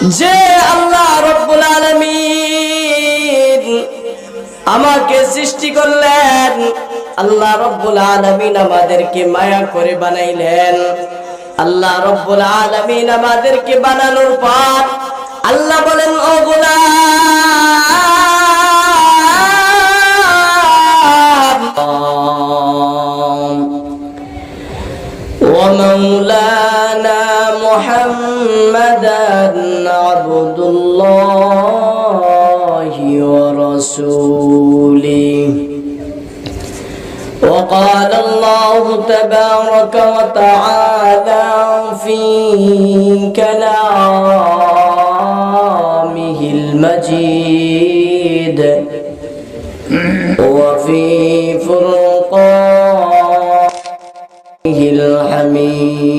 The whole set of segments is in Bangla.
যে আল্লাহ রব্বুল আলামিন আমাকে সৃষ্টি করলেন, আল্লাহ রব্বুল আলামিন আমাদেরকে মায়া করে বানাইলেন। আল্লাহ রব্বুল আলামিন আমাদেরকে বানানোর পর আল্লাহ বলেন, ও গোলাম ওয়া মাওলানা মুহাম্মাদান আবদুল্লাহি ওয়া রাসূলিহি। وقال الله تبارك وتعالى في كلامه المجيد وفي فرقانه الحميد.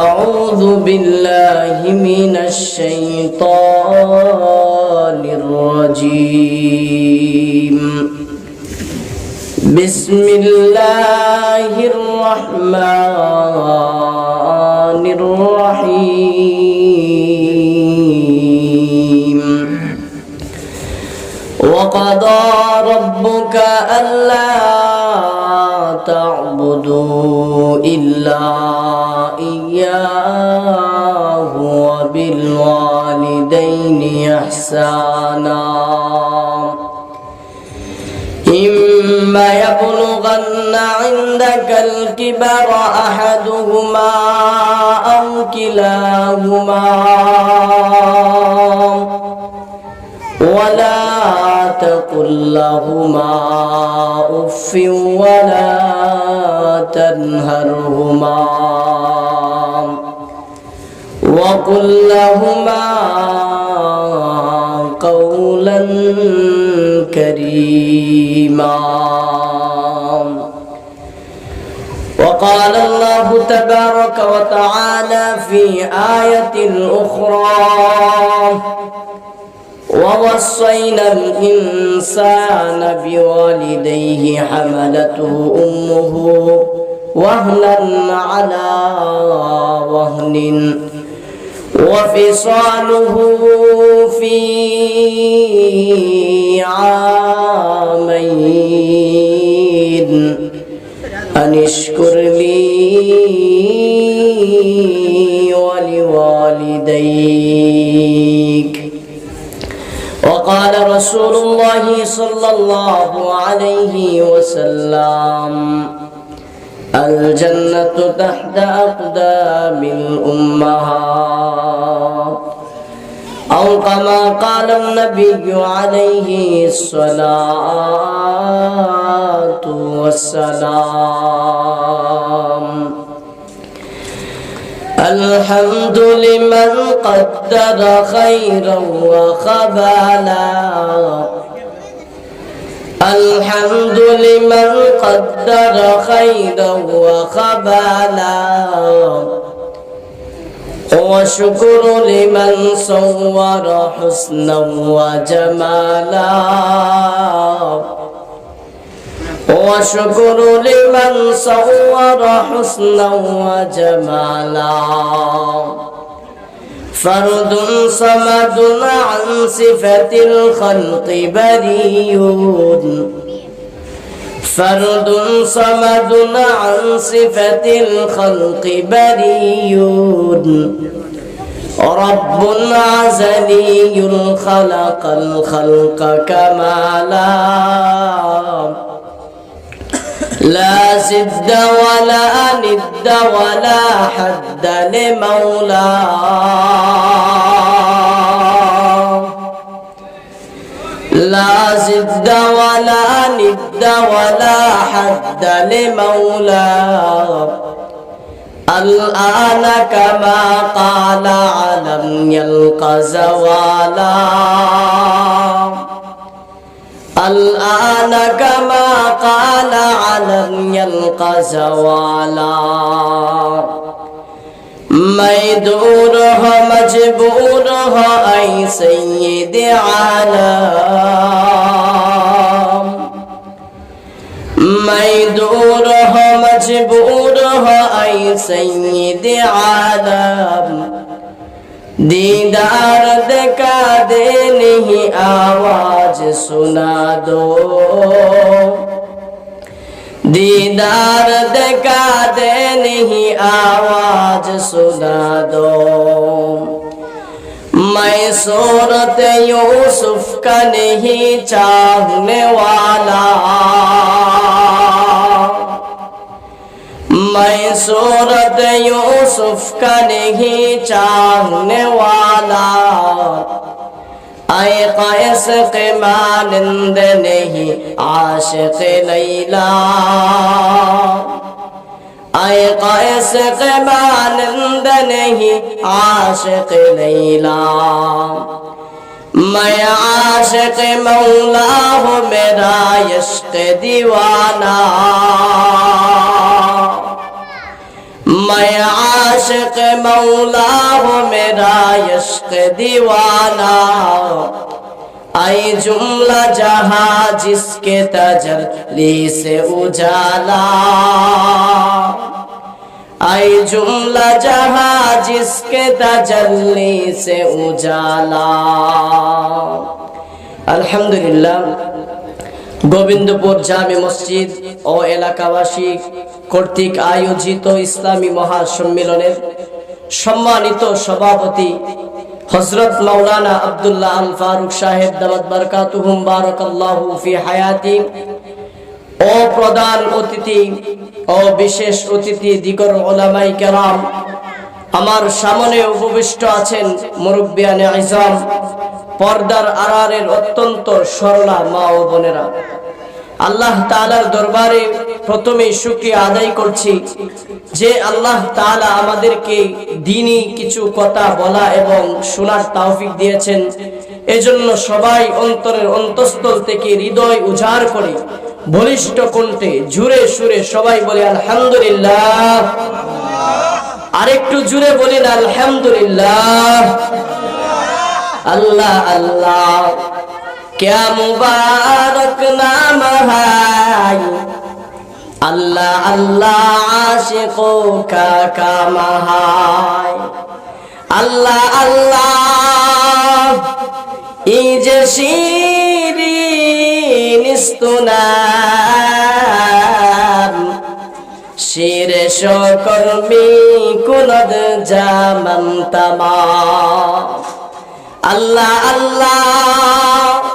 أعوذ بالله من الشيطان الرجيم. بسم الله الرحمن الرحيم. وقضى ربك ألا تعبدوا إلا إياه وبالوالدين إحسانا. إما يبلغن عندك الكبر أحدهما أو كلاهما ولا تقل لهما أف ولا تنهرهما وقل لهما قولا كريما. وقال الله تبارك وتعالى في آية أخرى ووصينا الإنسان بوالديه حملته أمه وهنا على وهن وفصاله في عامين أن اشكر لي ولوالديك. وقال رسول الله صلى الله عليه وسلم الجنة تحت أقدام الأمهات أو كما قال النبي عليه الصلاة والسلام. الحمد لمن قدر خيرا وخبالا. الحمد لمن قدر خيرا وخبالا وشكر لمن صور حسنا وجمالا وشكر لمن صور حسنا وجمالا. فرد صمد عن صفة الخلق بريء. فرد صمد عن صفة الخلق بريء. رب عزلي خلق الخلق كمالا. لا زد ولا ند ولا حد لمولاه. لا زد ولا ند ولا حد لمولاه. الآن كما قال علم يلقى زوالا. الآن كما قال علم يلقى زوالا. ميدور مجبور أي سيد عالم. ميدور मजबूर हो ऐ सैयद आलम दीदार दिखा दे नहीं आवाज सुना दो दीदार दिखा दे नहीं आवाज सुना दो मैं सूरत यूसुफ का नहीं चाहने वाला मैं सूरत यूसुफ का नहीं चाहने वाला आए कैस के मानिंद नहीं आशिक लैला आए कैस के मानिंद नहीं आशिक लैला मैं आशिक मौला हूँ मेरा इश्क दीवाना मैं आशिक मौला हूँ मेरा इश्क दीवाना आई जुमला जहां जिसके तजल्ली से उजाला आई जुमला जहां जिसके तजल्ली से उजाला अल्हम्दुलिल्लाह গোবিন্দপুর জামে মসজিদ ও এলাকাবাসী কর্তৃক আয়োজিত ইসলামী মহাসম্মেলনের সম্মানিত সভাপতি হযরত মাওলানা আব্দুল্লাহ আল ফারুক সাহেব দামাত বারাকাতুহুম বারাকাল্লাহু ফি হায়াতি ও প্রধান অতিথি ও বিশেষ অতিথি দিগর উলামায়ে কেরাম আমার সামনে উপবিষ্ট আছেন মুরব্বিয়ানে ইজাম পর্দার আড়ালের অত্যন্ত সরলা মা ও বোনেরা আল্লাহ তাআলার দরবারে প্রথমেই শুকরিয়া আদায় করছি যে আল্লাহ তাআলা আমাদেরকে দ্বীনি কিছু কথা বলা এবং শোনার তৌফিক দিয়েছেন এজন্য সবাই অন্তরের অন্তঃস্থল থেকে হৃদয় উজাড় করে বলিষ্ঠ কণ্ঠে জোরে সুরে সবাই বলে আলহামদুলিল্লাহ আরেকটু জোরে বলেন আলহামদুলিল্লাহ अल्लाह अल्लाह क्या मुबारक नाम है अल्लाह अल्लाह आशिकों का काम है अल्लाह अल्लाह इज शीरीन इस्तुनाम शीर शोकर मी कुनद जामन तमाम अल्लाह अल्लाह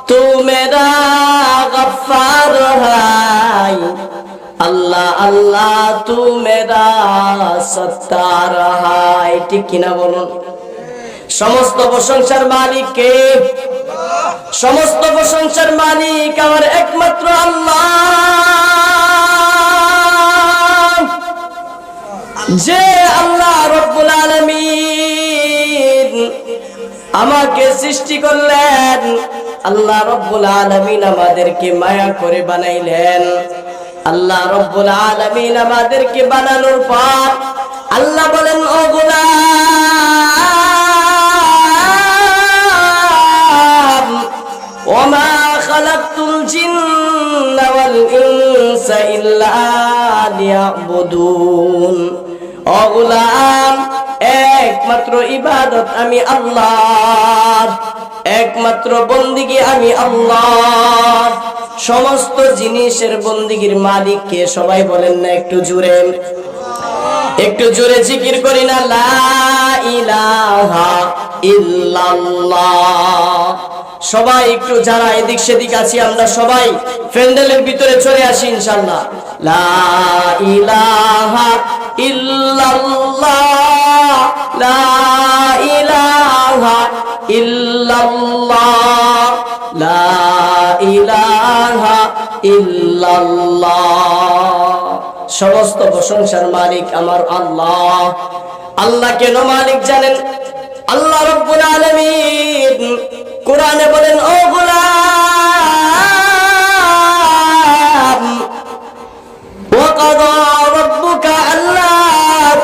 तू मेरा गफ्फार है अल्लाह अल्लाह तू मेरा सत्तार है ठीक किना बोलুন সমস্ত প্রশংসার মালিক কে সমস্ত প্রশংসার মালিক আমার একমাত্র আল্লাহ যে আল্লাহ রব্বুল আলামিন আমাকে সৃষ্টি করলেন আল্লাহ রব্বুল আলামিন আমাদেরকে মায়া করে বানাইলেন আল্লাহ রব্বুল আলামিন আমাদেরকে বানানোর পর আল্লাহ বলেন ও গোলাম ওমা খালাকতুল জিন্না ওয়াল ইনসা ইল্লা লিয়াবুদুন ও গোলাম একমাত্র ইবাদত আমি আল্লাহর একমাত্র বন্দেগী আমি আল্লাহ সমস্ত জিনিসের বন্দেগীর মালিক কে সবাই বলেন না একটু জোরে জিকির করি না লা ইলাহা ইল্লাল্লাহ সবাই একটু যারা এদিক সেদিক আছি আমরা সবাই প্যান্ডেলের ভিতরে চলে আসি ইনশাআল্লাহ লা ইলাহা ইল্লাল্লাহ লা ইলাহা ইল্লাল্লাহ লা ইলাহা ইল্লাল্লাহ সমস্ত প্রশংসার মালিক আমার আল্লাহ আল্লাহ কেন মালিক জানেন আল্লাহ রব্বুল আলামিন কোরআনে বলেন ও গোলাম ওয়াকাদা রাব্বুকা আল্লা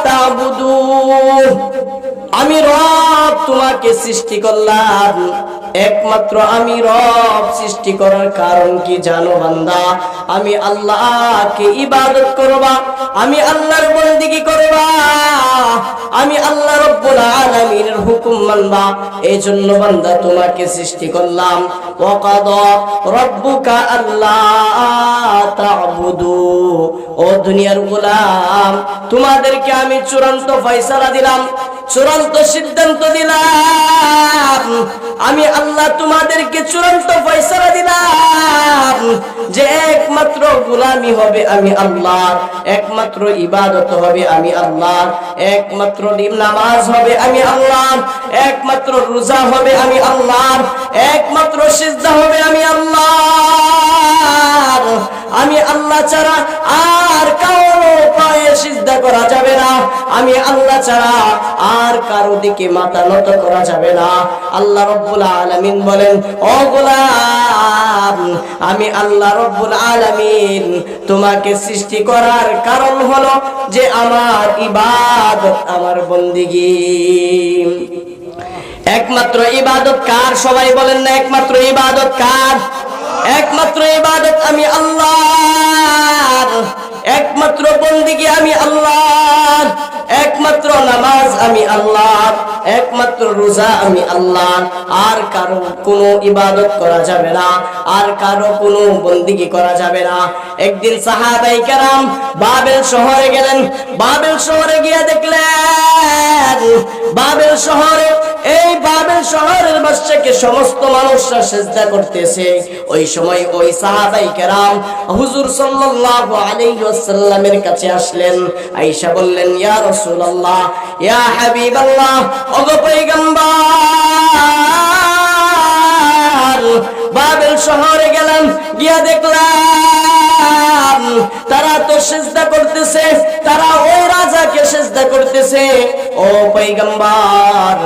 তা'বুদু আমি রব তোমাকে তোমাকে সৃষ্টি করলাম, একমাত্র আমি রব। সৃষ্টি করার কারণ কি জানো বান্দা? আমি আল্লাহকে ইবাদত করবা, আমি আল্লাহর বন্দেগী করবা, আমি আল্লাহ রব্বুল আলামিনের হুকুম মানবা। এই জন্য বান্দা তোমাকে সৃষ্টি করলাম। ওয়াকাদা রাব্বুকা আল্লা তা'বুদু, ও দুনিয়ার গোলাম, তোমাদেরকে আমি চূড়ান্ত ফয়সালা দিলাম, চূড়ান্ত সিদ্ধান্ত দিলাম। আমি আল্লাহ তোমাদেরকে চূড়ান্ত ফয়সালা দিলাম যে একমাত্র গোলামি হবে আমি আল্লাহর, একমাত্র ইবাদত হবে আমি আল্লাহর, একমাত্র নামাজ হবে আমি আল্লাহর, একমাত্র রোজা হবে আমি আল্লাহর, একমাত্র সিজদা হবে আমি আল্লাহর। আমি আল্লাহ ছাড়া আর কারো পায়ে সিজদা করা যাবে না, আমি আল্লাহ ছাড়া আর কারো দিকে মাথা নত করা যাবে না। আল্লাহ রব্বুল আলামিন বলেন, ও গোলাম, আমি আল্লাহ রব্বুল আলামিন তোমাকে সৃষ্টি করার কারণ হলো যে আমার ইবাদত, আমার বন্দেগী। একমাত্র ইবাদত কার? সবাই বলেন না একমাত্র ইবাদত কার? একমাত্র ইবাদত আমি আল্লাহর, একমাত্র বন্দেগী আমি আল্লাহর, একমাত্র নামাজ আমি আল্লাহর, একমাত্র রোজা আমি আল্লাহর। আর কারো কোনো ইবাদত করা যাবে না, আর কারো কোনো বন্দেগী করা যাবে না। একদিন সাহাবায়ে কেরাম বাবেল শহরে গেলেন। বাবেল শহরে গিয়ে দেখলেন, বাবেল শহরে, এই বাবেল শহরের বাদশাকে সমস্ত মানুষরা সিজদা করতেছে। ওই সময় ওই সাহাবায়ে কেরাম হুজুর সাল্লাল্লাহু আলাইহি ওয়াসাল্লামের কাছে আসলেন। আয়েশা বললেন, ইয়া রাসূলুল্লাহ, ইয়া হাবিবাল্লাহ, ওগো পয়গম্বর, বাবেল শহরে গেলাম, গিয়া দেখলাম তারা তো সিজদা করতেছে, তারা ওই রাজাকে সিজদা করতেছে। ও পয়গম্বর,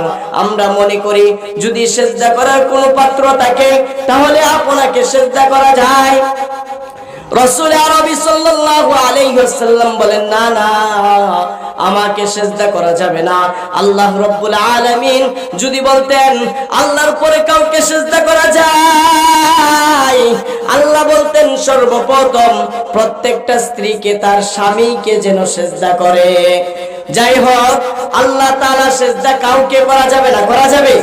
আমরা মনে করি যদি সিজদা করার কোনো পাত্র থাকে তাহলে আপনাকে সিজদা করা যায়। রাসূল আরবি সাল্লাল্লাহু আলাইহি ওয়াসাল্লাম বলেন, না না, আমাকে সিজদা করা যাবে না। আল্লাহ রব্বুল আলামিন যদি বলতেন আল্লাহর পরে কাউকে সিজদা করা যায়, আল্লাহ বলতেন সর্বপ্রথম প্রত্যেকটা স্ত্রীকে তার স্বামীকে যেন সিজদা করে। যাই হোক, আল্লাহ তাআলা সিজদা কাউকে করা যাবে না, করা যাবে?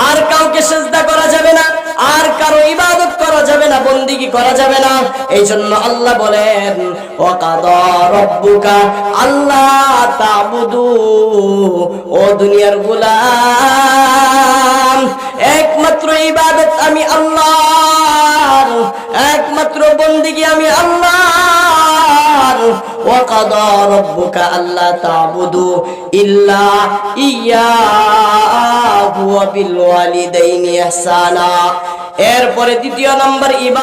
আর কাউকে সিজদা করা যাবে না, আর কারো ইবাদত করা যাবে না, বন্দেগী করা যাবে না। এই জন্য আল্লাহ বলেন, ওয়াকাদা রাব্বুকা আল্লা তা'বুদু, ও দুনিয়ার গোলাম, একমাত্র ইবাদত আমি আল্লাহর, একমাত্র বন্দেগী আমি আল্লাহর। ওয়াকাদা রাব্বুকা আল্লা তা'বুদু ইল্লা ইয়্যাহু ওয়া বিল ওয়ালিদাইনি ইহসানা। এরপরে দ্বিতীয় নম্বর ইবাদত